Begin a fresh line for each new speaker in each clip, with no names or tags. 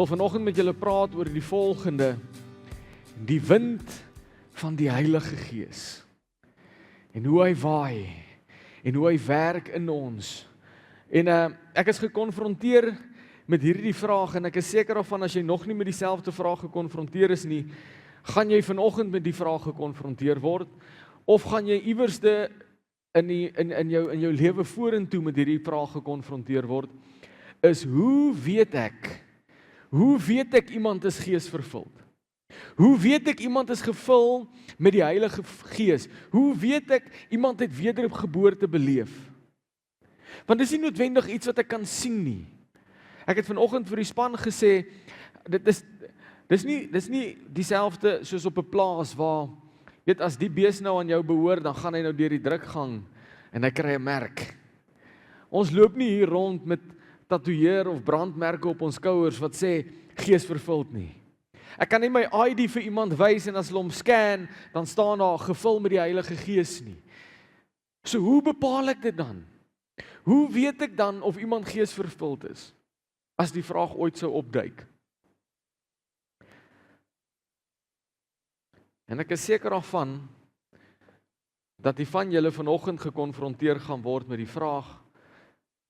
wil vanoggend met julle praat oor die volgende: die wind van die Heilige Gees. En hoe hy waai en hoe hy werk in ons. En ek is gekonfronteer met hierdie vraag en ek is seker daarvan as jy nog nie met dieselfde vraag gekonfronteer is nie, gaan jy vanoggend met die vraag gekonfronteer word of gaan jy iewerste in jou lewe vorentoe met hierdie vraag gekonfronteer word, is hoe weet ek iemand is geesvervuld? Hoe weet ek iemand is gevul met die Heilige Gees? Hoe weet ek iemand het wedergeboorte beleef? Want dis nie noodwendig iets wat ek kan sien nie. Ek het vanoggend vir die span gesê, dis nie dieselfde soos op 'n plaas waar, weet, as die bees nou aan jou behoort, dan gaan hy nou deur die drukgang en hy kry 'n merk. Ons loop nie hier rond met tatoeëer of brandmerke op ons skouers wat sê geesvervuld nie. Ek kan nie my ID vir iemand wys en as hulle hom scan, dan staan daar gevul met die Heilige Gees nie. So hoe bepaal ek dit dan? Hoe weet ek dan of iemand geesvervuld is? As die vraag ooit sou opduik. En ek is seker daarvan dat die van julle vanoggend gekonfronteer gaan word met die vraag: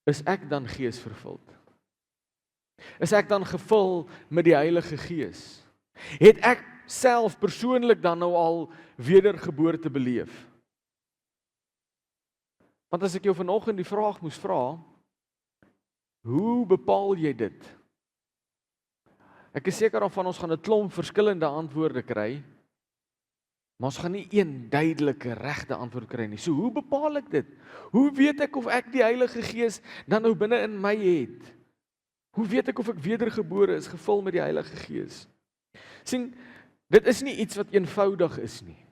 is ek dan geesvervuld? Is ek dan gevul met die Heilige Gees? Het ek self persoonlik dan nou al wedergeboorte beleef? Want as ek jou vanoggend die vraag moes vra, hoe bepaal jy dit? Ek is seker daarvan ons gaan 'n klomp verskillende antwoorde kry, maar ons gaan nie een duidelike regte antwoord kry nie. So hoe bepaal ek dit? Hoe weet ek of ek die Heilige Gees dan nou binne in my het? Hoe weet ek of ek wedergebore is, gevul met die Heilige Gees? Sien, dit is nie iets wat eenvoudig is nie.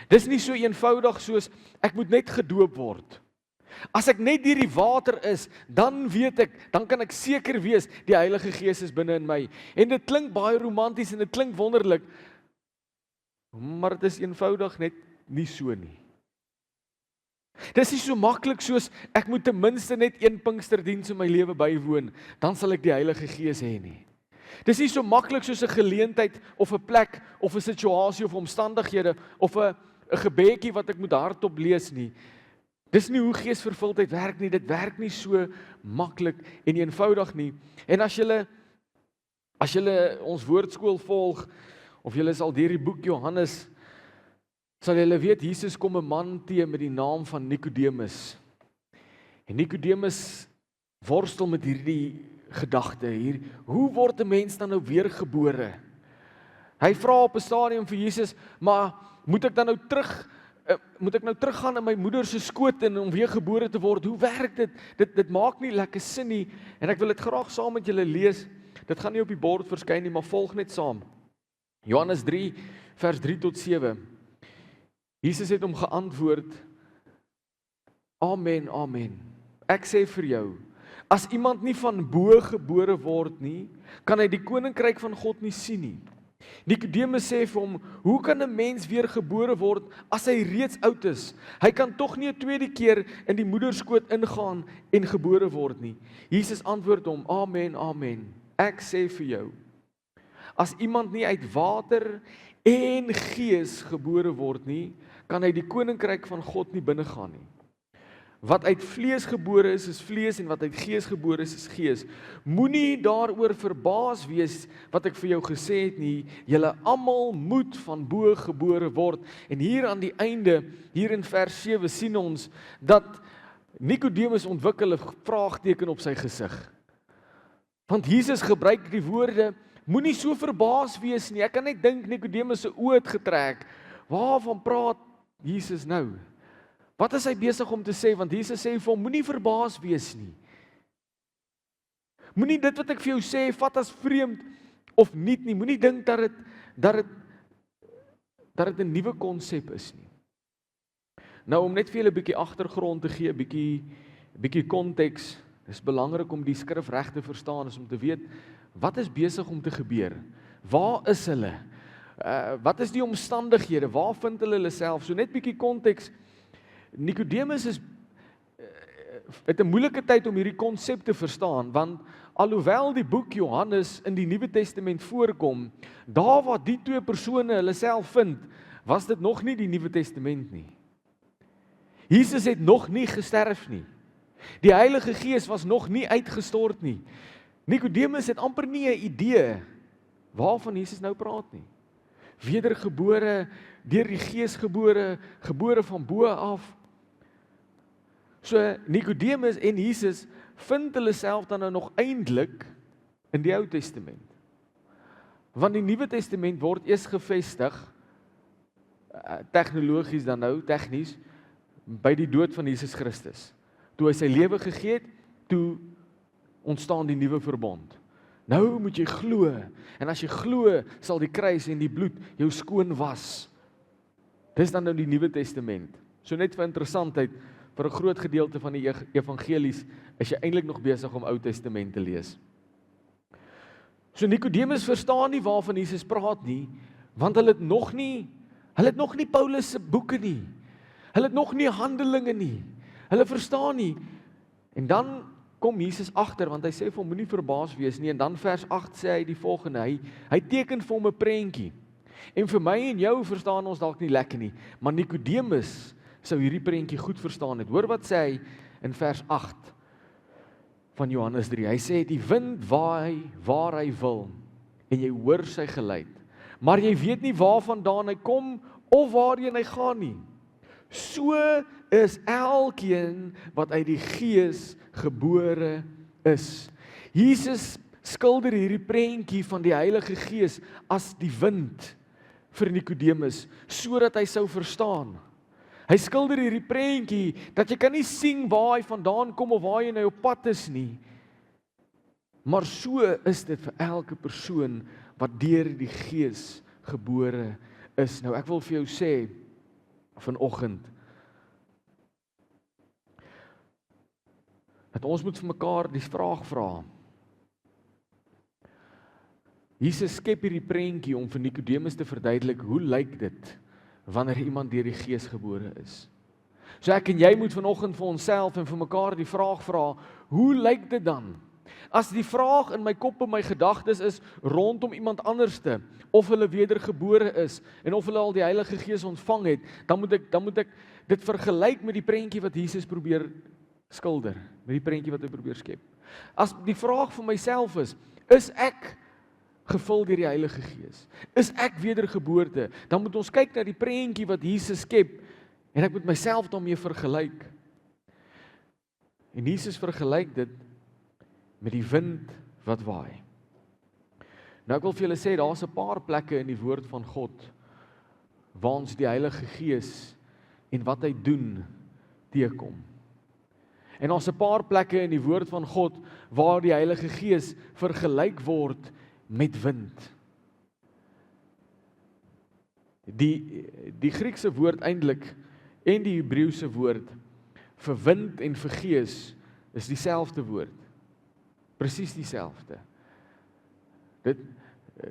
Dis nie so eenvoudig soos ek moet net gedoop word. As ek net deur die water is, dan weet ek, dan kan ek seker wees die Heilige Gees is binne in my. En dit klink baie romanties en dit klink wonderlik, maar dit is eenvoudig net nie so nie. Dis nie so maklik soos ek moet ten minste net een Pinksterdiens in my lewe bywoon, dan sal ek die Heilige Gees hê nie. Dis nie so maklik soos 'n geleentheid of 'n plek of 'n situasie of omstandighede of 'n gebedjie wat ek moet hardop lees nie. Dis nie hoe geesvervuldheid werk nie. Dit werk nie so maklik en eenvoudig nie. En as julle ons woordskool volg of julle is al deur die boek Johannes, sal julle weet Jesus kom 'n man teë met die naam van Nikodemus. En Nikodemus worstel met hierdie gedagte hier, hoe word 'n mens dan nou weergebore? Hy vra op 'n stadium vir Jesus, maar moet ek nou teruggaan in my moeder se skoot en om weer gebore te word? Hoe werk dit? Dit maak nie lekker sin nie. En ek wil dit graag saam met julle lees. Dit gaan nie op die bord verskyn nie, maar volg net saam. Johannes 3 vers 3 tot 7. Jesus het hom geantwoord: Amen, amen. Ek sê vir jou, as iemand nie van bo gebore word nie, kan hy die koninkryk van God nie sien nie. Nikodemus sê vir hom: hoe kan 'n mens weer gebore word as hy reeds oud is? Hy kan tog nie 'n tweede keer in die moederskoot ingaan en gebore word nie. Jesus antwoord hom: Amen, amen. Ek sê vir jou, as iemand nie uit water en gees gebore word nie, kan hy die koninkryk van God nie binnegaan nie. Wat uit vlees gebore is vlees en wat uit gees gebore is gees. Moenie daaroor verbaas wees wat ek vir jou gesê het nie. Julle almal moet van bo gebore word. En hier aan die einde, hier in vers 7 sien ons dat Nikodemus ontwikkel 'n vraagteken op sy gesig. Want Jesus gebruik die woorde: moenie so verbaas wees nie. Ek kan net dink Nikodemus se oë het getrek. Waarvan praat Jesus nou? Wat is hy besig om te sê? Want Jesus sê vir hom: moenie verbaas wees nie. Moenie dit wat ek vir jou sê vat as vreemd of nuut nie. Moenie dink dat dit 'n nuwe konsep is nie. Nou om net vir julle 'n bietjie agtergrond te gee, 'n bietjie konteks. Dis belangrik om die skrif reg te verstaan, is om te weet wat is besig om te gebeur. Waar is hulle? Wat is die omstandighede? Waar vind hulle self? So net bietjie konteks. Nikodemus het 'n moeilike tyd om hierdie konsep te verstaan, want alhoewel die boek Johannes in die Nuwe Testament voorkom, daar waar die twee persone hulle self vind, was dit nog nie die Nuwe Testament nie. Jesus het nog nie gesterf nie. Die Heilige Gees was nog nie uitgestort nie. Nikodemus het amper nie 'n idee waarvan Jesus nou praat nie. Wedergebore, deur die Gees gebore, gebore van bo af. So Nikodemus en Jesus vind hulle self dan nou nog eintlik in die Ou Testament. Want die Nuwe Testament word eers gevestig, tegnologies dan nou, tegnies, by die dood van Jesus Christus. Toe hy sy lewe gegee het, toe ontstaan die nuwe verbond. Nou moet jy glo, en as jy glo, sal die kruis en die bloed jou skoon was. Dis dan nou die Nuwe Testament. So net vir interessantheid, vir 'n groot gedeelte van die evangelies, is jy eintlik nog besig om Ou Testament te lees. So Nikodemus verstaan nie waarvan Jesus praat nie, want hulle het nog nie Paulus se boeke nie. Hulle het nog nie Handelinge nie. Hulle verstaan nie. En dan kom Jesus agter, want hy sê vir hom, moenie verbaas wees nie, en dan vers 8 sê hy die volgende, hy teken vir hom 'n prentjie. En vir my en jou verstaan ons dalk nie lekker nie, maar Nikodemus sou hierdie prentjie goed verstaan het. Hoor wat sê hy in vers 8 van Johannes 3. Hy sê, die wind waai waar hy wil, en jy hoor sy geluid, maar jy weet nie waarvandaan hy kom, of waarheen hy gaan nie. So is elkeen wat uit die Gees gebore is. Jesus skilder hierdie prentjie van die Heilige Gees as die wind vir Nikodemus, sodat hy sou verstaan. Hy skilder hierdie prentjie dat jy kan nie sien waar hy vandaan kom of waar hy op pad is nie. Maar so is dit vir elke persoon wat deur die Gees gebore is. Nou ek wil vir jou sê vanoggend dat ons moet vir mekaar die vraag vra. Jesus skep hierdie prentjie om vir Nikodemus te verduidelik hoe lyk dit wanneer iemand deur die Gees gebore is. So ek en jy moet vanoggend vir onsself en vir mekaar die vraag vra, hoe lyk dit dan? As die vraag in my kop en my gedagtes is rondom iemand anderste, of hulle wedergebore is en of hulle al die Heilige Gees ontvang het, dan moet ek dit vergelyk met die prentjie wat Jesus probeer skilder, met die prentjie wat hy probeer skep. As die vraag vir myself is ek gevul deur die Heilige Gees? Is ek wedergeboorte? Dan moet ons kyk na die prentjie wat Jesus skep en ek moet myself daarmee vergelyk. En Jesus vergelyk dit met die wind wat waai. Nou ek wil vir julle sê, daar's 'n paar plekke in die woord van God waar ons die Heilige Gees en wat hy doen teekom. En daar's 'n paar plekke in die woord van God waar die Heilige Gees vergelyk word met wind. Die Griekse woord eintlik en die Hebreëse woord vir wind en vir gees is dieselfde woord. Presies dieselfde. Dit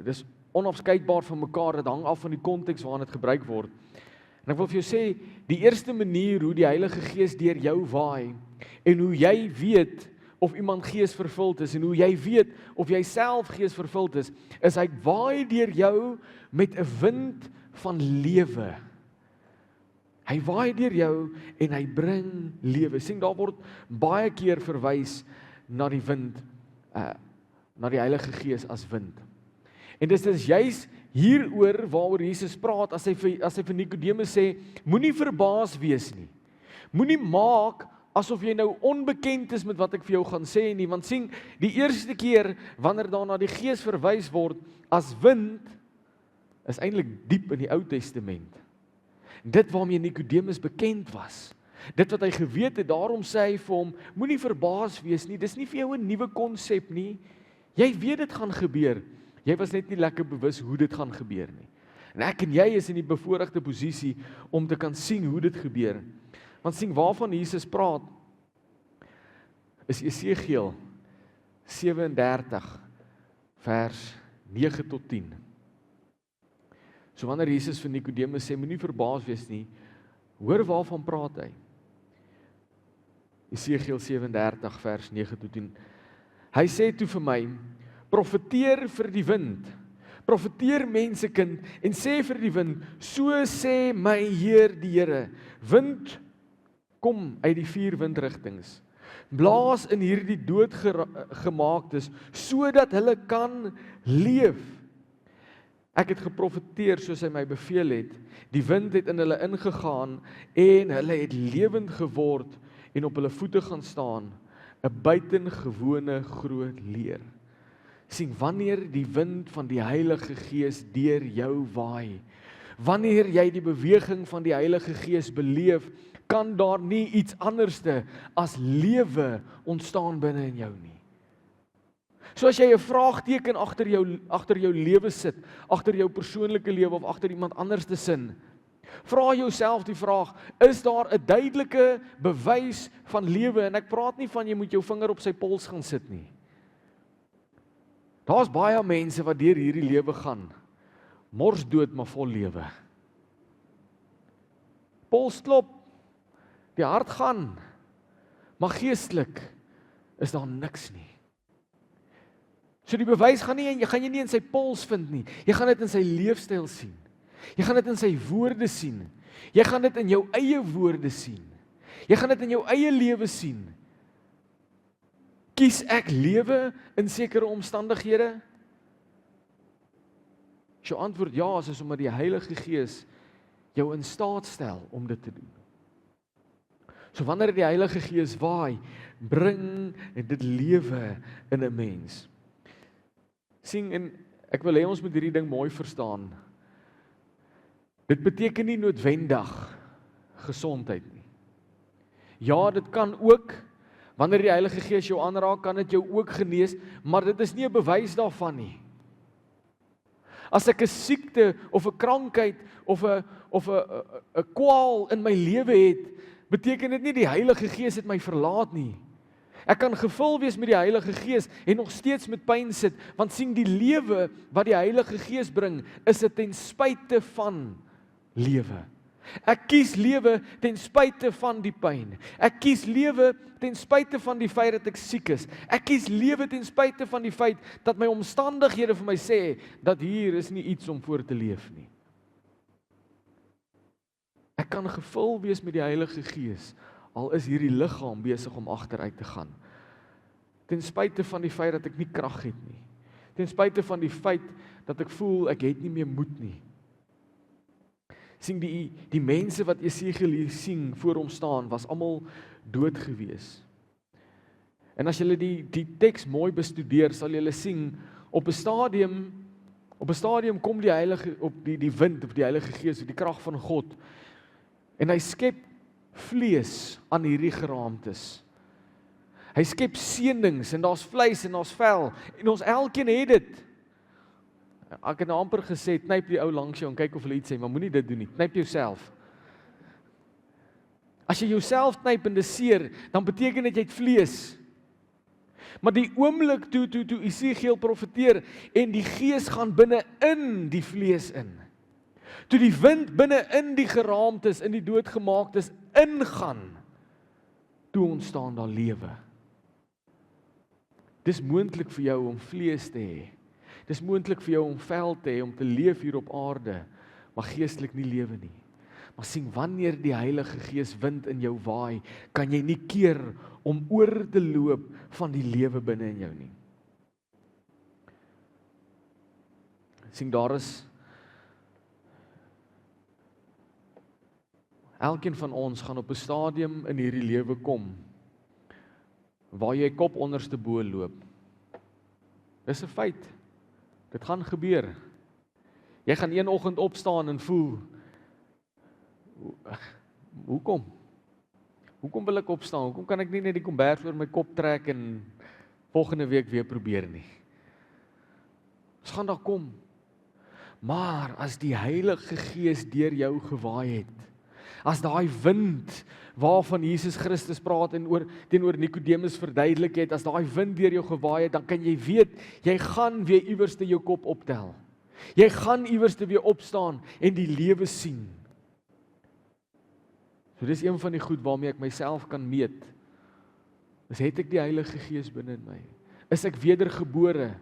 is onafskeidbaar van mekaar, dit hang af van die konteks waarin dit gebruik word. En ek wil vir jou sê, die eerste manier hoe die Heilige Gees deur jou waai en hoe jy weet of iemand geesvervuld is en hoe jy weet of jy self geesvervuld is hy waai deur jou met 'n wind van lewe. Hy waai deur jou en hy bring lewe. Sien, daar word baie keer verwys na die wind, na die Heilige Gees as wind. En dis juis hieroor waaroor Jesus praat as hy vir Nikodemus sê, moenie verbaas wees nie. Moenie maak asof jy nou onbekend is met wat ek vir jou gaan sê nie, want sien, die eerste keer wanneer daar na die Gees verwys word as wind, is eintlik diep in die Ou Testament. Dit waarmee Nikodemus bekend was, dit wat hy geweet het, daarom sê hy vir hom, moenie verbaas wees nie, dis nie vir jou 'n nuwe konsep nie, jy weet dit gaan gebeur, jy was net nie lekker bewus hoe dit gaan gebeur nie. En ek en jy is in die bevoorregte posisie om te kan sien hoe dit gebeur. Want sien, waarvan Jesus praat, is Esegiel 37 vers 9 tot 10. So wanneer Jesus vir Nikodemus sê, moenie verbaas wees nie, hoor waarvan praat hy. Esegiel 37 vers 9 tot 10. Hy sê toe vir my, profeteer vir die wind, profeteer mensekind en sê vir die wind, so sê my Heer die Here, wind kom uit die 4 windrigtings, blaas in hierdie doodgemaaktes, sodat hulle kan leef. Ek het geprofeteer soos hy my beveel het, die wind het in hulle ingegaan en hulle het lewend geword en op hulle voete gaan staan, 'n buitengewone groot leer. Sien, wanneer die wind van die Heilige Gees deur jou waai, wanneer jy die beweging van die Heilige Gees beleef, kan daar nie iets anderste as lewe ontstaan binne in jou nie. So as jy 'n vraagteken agter jou lewe sit, agter jou persoonlike lewe of agter iemand anders se sin, vra jouself die vraag, is daar 'n duidelike bewys van lewe? En ek praat nie van jy moet jou vinger op sy pols gaan sit nie. Daar's baie mense wat deur hierdie lewe gaan, mors dood maar vol lewe. Pols klop, die hart gaan, maar geestelik is daar niks nie. So die bewys gaan jy nie in sy pols vind nie. Jy gaan dit in sy leefstyl sien. Jy gaan dit in sy woorde sien. Jy gaan dit in jou eie woorde sien. Jy gaan dit in jou eie lewe sien. Kies ek lewe in sekere omstandighede? As jou antwoord ja, is omdat die Heilige Gees jou in staat stel om dit te doen. So wanneer die Heilige Gees waai, bring dit lewe in 'n mens. Sien, en ek wil hê ons moet hierdie ding mooi verstaan. Dit beteken nie noodwendig gesondheid nie. Ja, dit kan ook, wanneer die Heilige Gees jou aanraak, kan dit jou ook genees, maar dit is nie 'n bewys daarvan nie. As ek 'n siekte of 'n krankheid of 'n kwaal in my lewe het, beteken dit nie die Heilige Gees het my verlaat nie. Ek kan gevul wees met die Heilige Gees en nog steeds met pyn sit, want sien die lewe wat die Heilige Gees bring, is dit ten spyte van lewe. Ek kies lewe ten spyte van die pyn. Ek kies lewe ten spyte van die feit dat ek siek is. Ek kies lewe ten spyte van die feit dat my omstandighede vir my sê dat hier is nie iets om voor te leef nie. Ek kan gevul wees met die Heilige Gees, al is hierdie liggaam besig om agteruit te gaan. Ten spyte van die feit dat ek nie krag het nie. Ten spyte van die feit dat ek voel ek het nie meer moed nie. Sien die mense wat Esegiel hier sien voor hom staan, was almal dood gewees. En as jy die teks mooi bestudeer, sal jy sien op 'n stadium kom die Heilige op die wind of die Heilige Gees, die krag van God. En hy skep vlees aan hierdie geraamtes. Hy skep seënings en daar's vleis en daar's vel en ons elkeen het dit. Ek het nou amper gesê, knyp die ou langs jou en kyk of hulle iets sê, maar moenie dit doen nie. Knyp jouself. As jy jouself knyp en dis seer, dan beteken dit jy het vlees. Maar die oomblik toe Esegiel profeteer en die Gees gaan binne in die vlees in. Toe die wind binne in die geraamtes, in die doodgemaaktes ingaan, toe ontstaan daar lewe. Dis moontlik vir jou om vlees te hê. Dis moontlik vir jou om vel te hê, om te leef hier op aarde, maar geestelik nie lewe nie. Maar sien, wanneer die Heilige Gees wind in jou waai, kan jy nie keer om oor te loop van die lewe binne in jou nie. Sien, daar is elkeen van ons gaan op 'n stadium in hierdie lewe kom waar jy kop onderste bo loop. Dis 'n feit. Dit gaan gebeur. Jy gaan een oggend opstaan en voel, hoekom? Hoekom wil ek opstaan? Hoekom kan ek nie net die kombers oor my kop trek en volgende week weer probeer nie? Dit gaan daar kom. Maar as die Heilige Gees deur jou gewaai het, as daai wind waarvan Jesus Christus praat en teenoor Nikodemus verduidelik het, as daai wind deur jou gewaai het, dan kan jy weet, jy gaan weer iewers te jou kop optel. Jy gaan iewers te weer opstaan en die lewe sien. So dis een van die goed waarmee ek myself kan meet, het ek die Heilige Gees binne in my? Is ek wedergebore?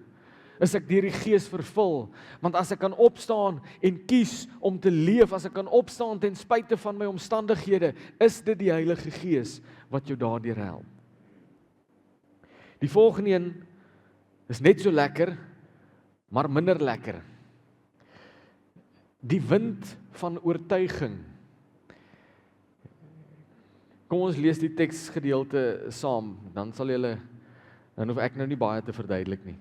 Is ek deur die Gees vervul? Want as ek kan opstaan en kies om te leef, as ek kan opstaan ten spyte van my omstandighede, is dit die Heilige Gees wat jou daardeur help. Die volgende een is net so lekker, maar minder lekker. Die wind van oortuiging. Kom ons lees die teksgedeelte saam, dan hoef ek nou nie baie te verduidelik nie.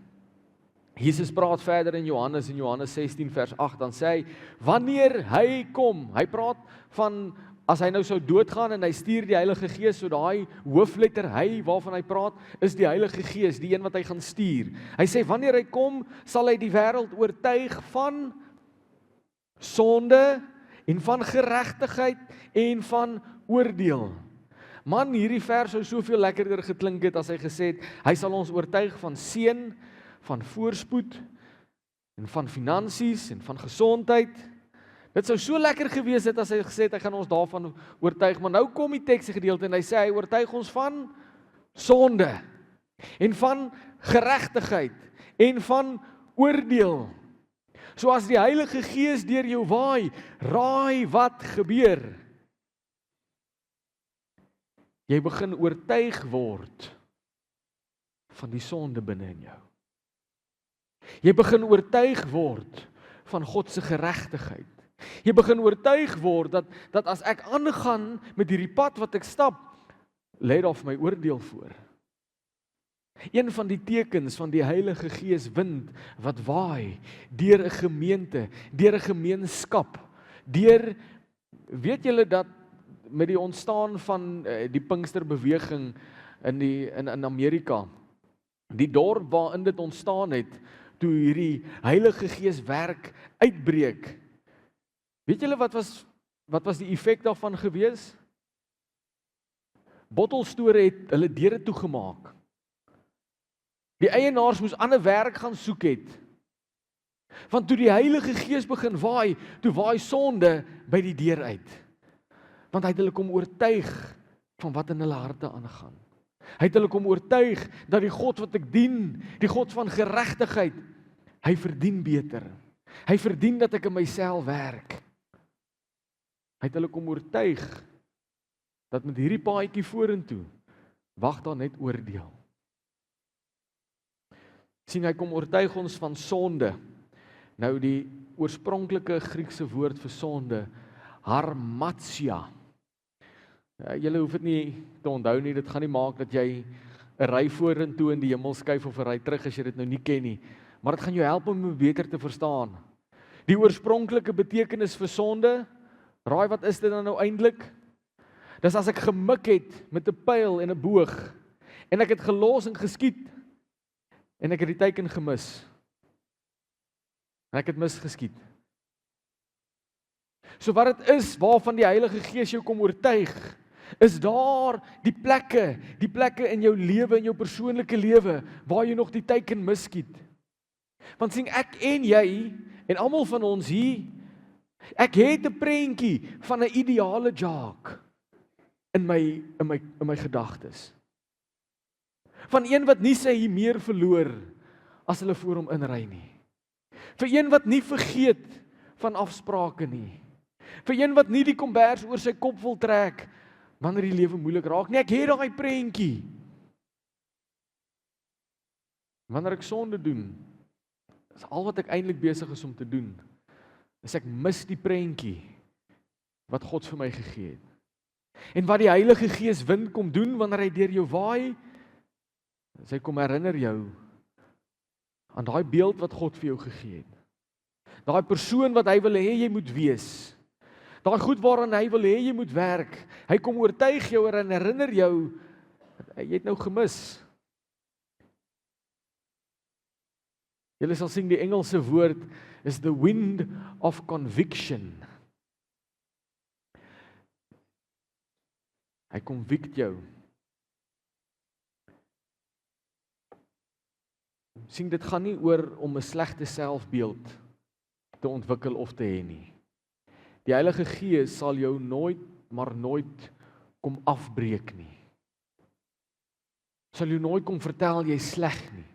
Jesus praat verder in Johannes 16 vers 8, dan sê hy, wanneer hy kom, hy praat van, as hy nou sou doodgaan en hy stuur die Heilige Gees, so daai hoofletter hy waarvan hy praat, is die Heilige Gees, die een wat hy gaan stuur. Hy sê, wanneer hy kom, sal hy die wêreld oortuig van sonde en van geregtigheid en van oordeel. Man, hierdie vers sou soveel lekkerder geklink het as hy gesê het, hy sal ons oortuig van seën, van voorspoed en van finansies en van gesondheid. Dit sou so lekker gewees het as hy gesê het, hy gaan ons daarvan oortuig, maar nou kom die teksgedeelte en hy sê, hy oortuig ons van sonde en van geregtigheid en van oordeel. So as die Heilige Gees deur jou waai, raai wat gebeur. Jy begin oortuig word van die sonde binne in jou. Jy begin oortuig word van God se geregtigheid. Jy begin oortuig word dat as ek aangaan met hierdie pad wat ek stap, lê daar vir my oordeel voor. Een van die tekens van die Heilige Gees wind wat waai deur 'n gemeente, deur 'n gemeenskap, weet julle dat met die ontstaan van die Pinksterbeweging in Amerika, die dorp waarin dit ontstaan het, toe hierdie Heilige Gees werk uitbreek. Weet julle wat was die effek daarvan gewees? Bottelstore het hulle deure toegemaak. Die eienaars moes ander werk gaan soek het. Want toe die Heilige Gees begin waai, toe waai sonde by die deur uit. Want hy het hulle kom oortuig van wat in hulle harte aangaan. Hy het hulle kom oortuig dat die God wat ek dien, die God van geregtigheid, hy verdien beter. Hy verdien dat ek in myself werk. Hy het hulle kom oortuig dat met hierdie paadjie vorentoe wag daar net oordeel. Sien, hy kom oortuig ons van sonde. Nou die oorspronklike Griekse woord vir sonde, harmatsia. Julle hoef dit nie te onthou nie, dit gaan nie maak dat jy 'n ry vorentoe in die hemel skuif of 'n ry terug as jy dit nou nie ken nie, maar dit gaan jou help om beter te verstaan. Die oorspronklike betekenis vir sonde, raai wat is dit dan nou eintlik? Dis as ek gemik het met 'n pyl en 'n boog en ek het gelos en geskiet en ek het die teiken gemis. En ek het misgeskiet. So wat dit is waarvan die Heilige Gees jou kom oortuig, is daar die plekke in jou lewe, in jou persoonlike lewe, waar jy nog die teiken miskiet. Want sien, ek en jy, en almal van ons hier, ek het 'n prentjie van 'n ideale Jacques in my gedagtes. Van een wat nie sy meer verloor as hulle voor hom inry nie. Vir een wat nie vergeet van afsprake nie. Vir een wat nie die kombers oor sy kop wil trek wanneer die lewe moeilik raak nie. Ek het daai prentjie. Wanneer ek sonde doen, is al wat ek eintlik besig is om te doen, is ek mis die prentjie wat God vir my gegee het. En wat die Heilige Gees wind kom doen wanneer hy deur jou waai, is hy kom herinner jou aan daai beeld wat God vir jou gegee het. Daai persoon wat hy wil hê jy moet wees. Daai goed waaraan hy wil hê jy moet werk. Hy kom oortuig jou en herinner jou, jy het nou gemis. Julle sal sien die Engelse woord is the wind of conviction. Hy convict jou. Sien, dit gaan nie oor om 'n slegte selfbeeld te ontwikkel of te hê nie. Die Heilige Gees sal jou nooit kom afbreek nie. sal jou nooit kom vertel jy's sleg nie.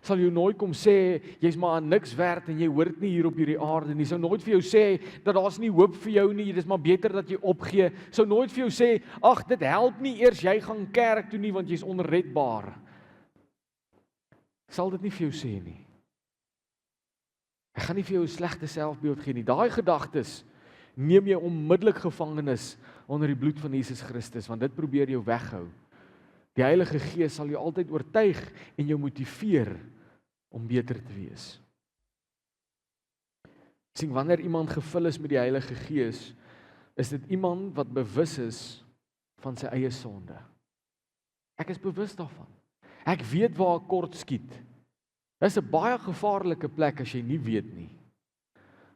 Sal jou nooit kom sê jy's maar aan niks werd en jy hoort nie hier op hierdie aarde nie. Sou nooit vir jou sê dat daar's nie hoop vir jou nie. Dis maar beter dat jy opgee. Sou nooit vir jou sê, ag, dit help nie eers jy gaan kerk toe nie want jy's onredbaar. Sal dit nie vir jou sê nie. Ek gaan nie vir jou 'n slegte selfbeeld gee nie. Daai gedagtes neem jy onmiddellik gevangenis onder die bloed van Jesus Christus, want dit probeer jou weghou. Die Heilige Gees sal jou altyd oortuig en jou motiveer om beter te wees. Sien, wanneer iemand gevul is met die Heilige Gees, is dit iemand wat bewus is van sy eie sonde. Ek is bewus daarvan. Ek weet waar ek kort skiet. Dit is 'n baie gevaarlike plek as jy nie weet nie.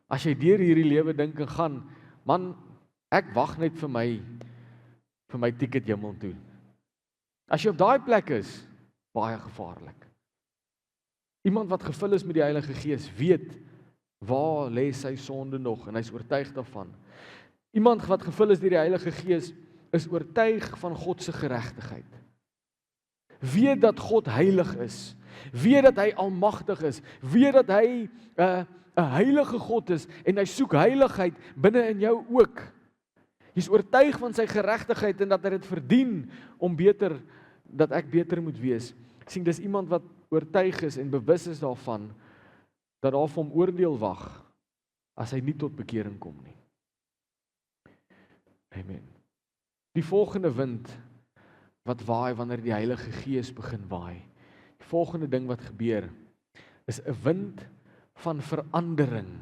As jy deur hierdie lewe dink en gaan, man, ek wag net vir my ticket hemel toe. As jy op daai plek is, baie gevaarlik. Iemand wat gevul is met die Heilige Gees weet waar lê sy sonde nog en hy's oortuig daarvan. Iemand wat gevul is deur die Heilige Gees is oortuig van God se geregtigheid. Weet dat God heilig is. Weet dat hy almagtig is. Weet dat hy 'n heilige God is en hy soek heiligheid binne in jou ook. Jy's oortuig van sy geregtigheid en dat hy dit verdien om dat ek beter moet wees. Sien, dis iemand wat oortuig is en bewus is daarvan dat daar vir hom oordeel wag as hy nie tot bekering kom nie. Amen. Die volgende wind wat waai wanneer die Heilige Gees begin waai. Die volgende ding wat gebeur is 'n wind van verandering.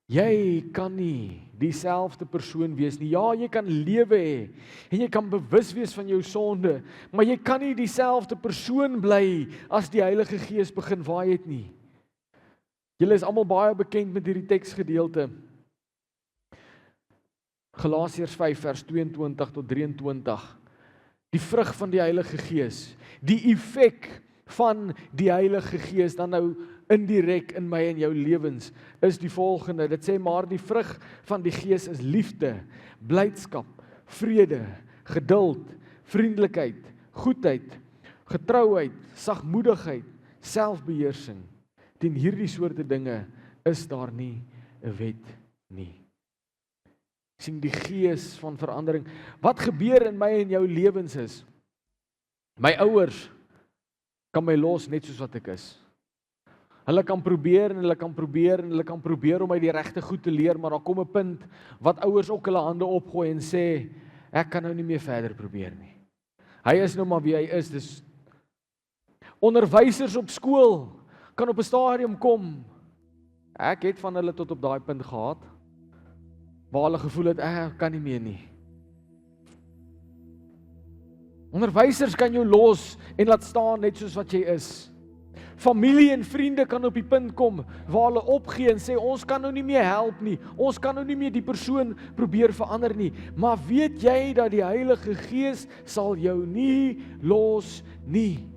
Jy kan nie dieselfde persoon wees nie. Ja, jy kan lewe hê en jy kan bewus wees van jou sonde, maar jy kan nie dieselfde persoon bly as die Heilige Gees begin waai het nie. Julle is almal baie bekend met hierdie teksgedeelte. Galasiërs 5 vers 22 tot 23. Die vrug van die Heilige Gees, die effek van die Heilige Gees dan nou indirek in my en jou lewens is die volgende. Dit sê maar die vrug van die Gees is liefde, blydskap, vrede, geduld, vriendelikheid, goedheid, getrouheid, sagmoedigheid, selfbeheersing. Teen hierdie soorte dinge is daar nie 'n wet nie. Sien die Gees van verandering. Wat gebeur in my en jou lewens is, my ouers kan my los net soos wat ek is. Hulle kan probeer en hulle kan probeer en hulle kan probeer om my die regte goed te leer, maar daar kom 'n punt wat ouers ook hulle hande opgooi en sê, ek kan nou nie meer verder probeer nie. Hy is nou maar wie hy is. Dis onderwysers op skool kan op 'n stadium kom. Ek het van hulle tot op daai punt gehad waar hulle gevoel het, ek kan nie meer nie. Onderwysers kan jou los en laat staan net soos wat jy is. Familie en vriende kan op die punt kom waar hulle opgee en sê, ons kan nou nie meer help nie, ons kan nou nie meer die persoon probeer verander nie, maar weet jy dat die Heilige Gees sal jou nie los nie.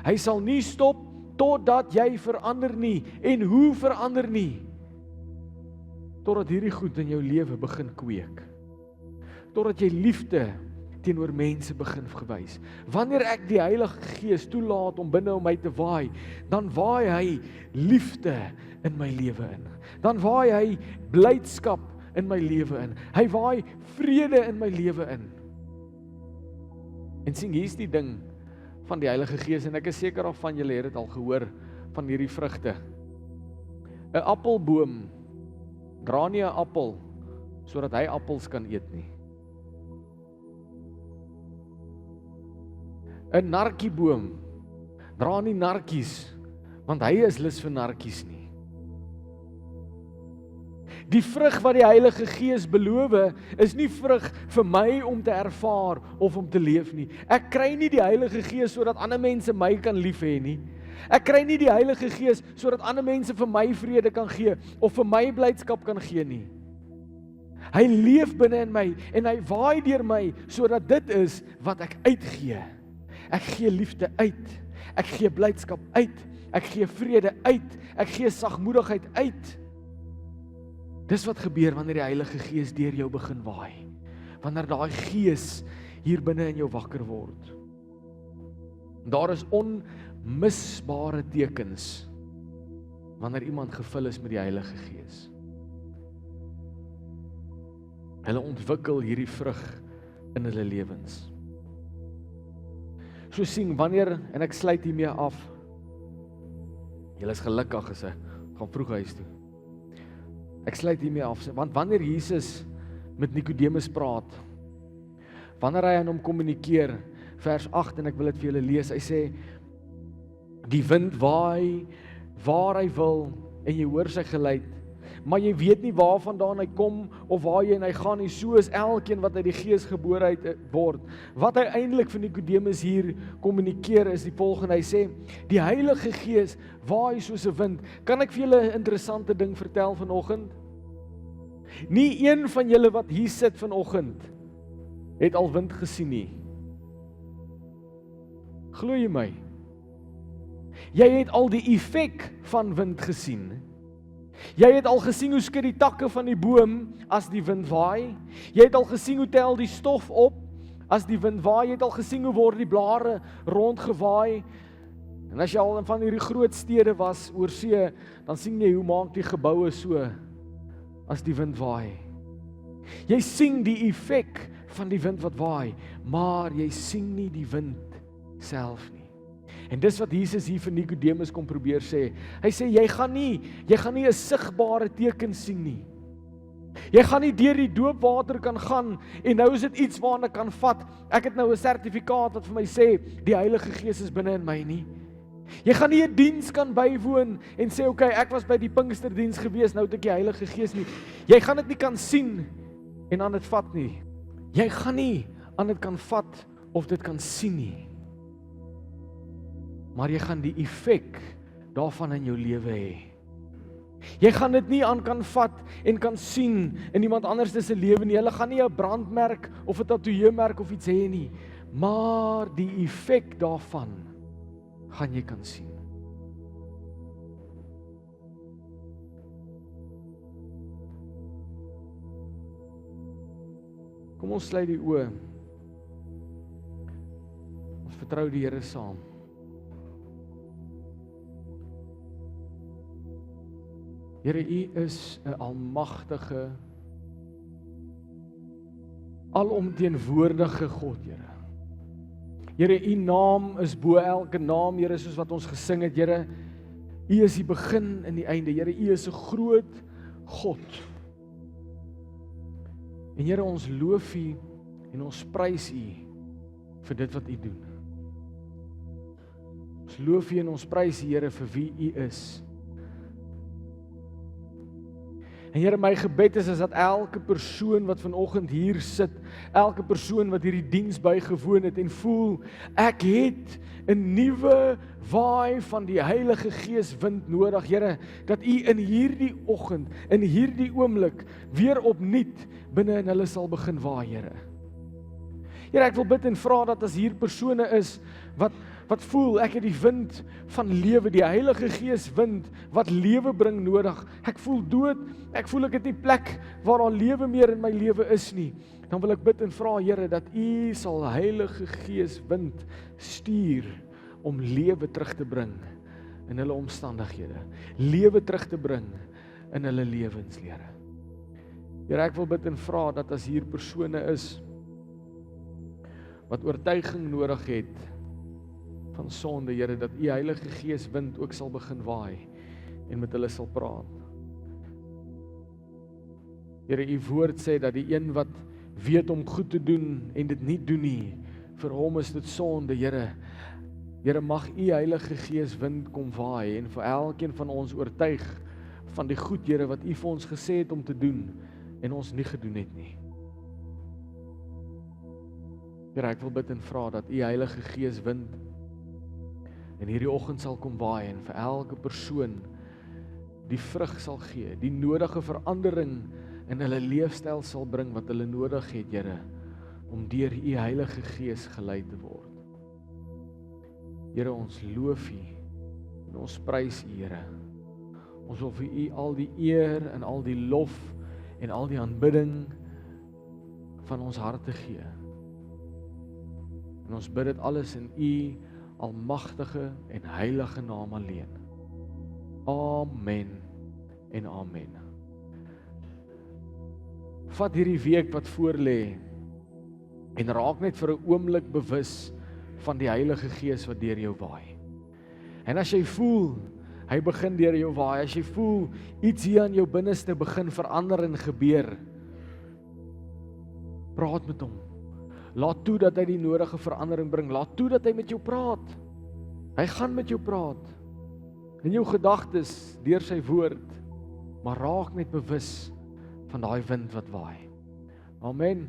Hy sal nie stop totdat jy verander nie, en hoe verander nie? Totdat hierdie goed in jou lewe begin kweek. Totdat jy liefde teenoor mense begin gewys. Wanneer ek die Heilige Gees toelaat om binne my te waai, dan waai hy liefde in my lewe in. Dan waai hy blydskap in my lewe in. Hy waai vrede in my lewe in. En sien, hier's die ding van die Heilige Gees, en ek is seker of van julle het dit al gehoor van hierdie vrugte. 'n Appelboom dra nie 'n appel sodat hy appels kan eet nie. 'n Narkieboom dra nie narkies, want hy is lus vir narkies nie. Die vrug wat die Heilige Gees beloof, is nie vrug vir my om te ervaar of om te leef nie. Ek kry nie die Heilige Gees sodat ander mense my kan lief hê nie. Ek kry nie die Heilige Gees sodat ander mense vir my vrede kan gee of vir my blydskap kan gee nie. Hy leef binne in my en hy waai deur my sodat dit is wat ek uitgee. Ek gee liefde uit. Ek gee blydskap uit. Ek gee vrede uit. Ek gee sagmoedigheid uit. Dis wat gebeur wanneer die Heilige Gees deur jou begin waai. Wanneer daai Gees hier binne in jou wakker word. Daar is onmisbare tekens wanneer iemand gevul is met die Heilige Gees. Hulle ontwikkel hierdie vrug in hulle lewens. So sien, wanneer, en ek sluit hiermee af, julle is gelukkig as ek gaan vroeg huis toe. Ek sluit hiermee af, want wanneer Jesus met Nikodemus praat, wanneer hy aan hom kommunikeer, vers 8, en ek wil dit vir julle lees, hy sê, die wind waai waar hy wil, en jy hoor sy geluid, maar jy weet nie waarvandaan hy kom, of waarheen hy gaan nie, so is elkeen wat uit die Gees gebore uit word. Wat hy eintlik vir Nikodemus hier kommunikeer is die volgende, hy sê, die Heilige Gees waai soos 'n wind. Kan ek vir julle 'n interessante ding vertel vanoggend? Nie een van julle wat hier sit vanoggend, het al wind gesien nie. Glo jy my? Jy het al die effek van wind gesien. Jy het al gesien hoe skud die takke van die boom as die wind waai. Jy het al gesien hoe tel die stof op as die wind waai. Jy het al gesien hoe word die blare rondgewaai. En as jy al in van hierdie groot stede was oor see, dan sien jy hoe maak die geboue so as die wind waai. Jy sien die effek van die wind wat waai, maar jy sien nie die wind self nie. En dis wat Jesus hier vir Nikodemus kom probeer sê. Hy sê, jy gaan nie 'n sigbare teken sien nie. Jy gaan nie deur die doopwater kan gaan, en nou is dit iets waarna ek kan vat. Ek het nou 'n sertifikaat wat vir my sê, die Heilige Gees is binne in my nie. Jy gaan nie 'n diens kan bywoon en sê, okay, ek was by die Pinksterdiens gewees, nou het ek die Heilige Gees nie. Jy gaan dit nie kan sien en aan dit vat nie. Jy gaan nie aan dit kan vat of dit kan sien nie. Maar jy gaan die effek daarvan in jou lewe hê. Jy gaan dit nie aan kan vat en kan sien in iemand anders se lewe nie. Hulle gaan nie 'n brandmerk of 'n tatoeëermerk of iets hê nie, maar die effek daarvan gaan jy kan sien. Kom ons sluit die oë. Ons vertrou die Here saam. Here, U is 'n almagtige, alomteenwoordige God, Here. Here, U naam is bo elke naam, Here, soos wat ons gesing het, Here. U is die begin en die einde, Here. U is 'n groot God. En Here, ons loof U en ons prys U vir dit wat U doen. Ons loof U en ons prys U, Here, vir wie U is. En Here, my gebed is dat elke persoon wat vanoggend hier sit, elke persoon wat hierdie diens bygewoon het en voel, ek het 'n nuwe waai van die Heilige Gees wind nodig, Here, dat U in hierdie oggend, in hierdie oomblik, weer opnuut binne in hulle sal begin waai, Here. Here, ek wil bid en vra dat as hier persone is, wat voel, ek het die wind van lewe, die Heilige Gees wind, wat lewe bring nodig. Ek voel dood, ek voel ek het nie plek waar daar lewe meer in my lewe is nie. Dan wil ek bid en vra, Here, dat U sal Heilige Gees wind stuur om lewe terug te bring in hulle omstandighede. Lewe terug te bring in hulle lewens, Here. Here, ek wil bid en vra dat as hier persone is wat oortuiging nodig het van sonde, Here, dat U Heilige Gees wind ook sal begin waai en met hulle sal praat. Here, U woord sê dat die een wat weet om goed te doen en dit nie doen nie, vir hom is dit sonde, Here. Here, mag U Heilige Gees wind kom waai en vir elkeen van ons oortuig van die goed, Here, wat U vir ons gesê het om te doen en ons nie gedoen het nie. Here, ek wil bid en vra dat U Heilige Gees wind en hierdie oggend sal kom waai en vir elke persoon die vrug sal gee, die nodige verandering in hulle leefstyl sal bring wat hulle nodig het, Here, om deur U Heilige Gees gelei te word. Here, ons loof U en ons prys U, Here. Ons wil vir U al die eer en al die lof en al die aanbidding van ons harte gee. En ons bid dit alles in U almagtige en heilige naam alleen. Amen en amen. Vat hierdie week wat voor lê en raak net vir 'n oomblik bewus van die Heilige Gees wat deur jou waai. En as jy voel, hy begin deur jou waai, as jy voel, iets hier aan jou binneste begin verander en gebeur, praat met hom. Laat toe dat hy die nodige verandering bring, laat toe dat hy met jou praat. Hy gaan met jou praat, in jou gedagtes, deur sy woord, maar raak net bewus van daai wind wat waai. Amen.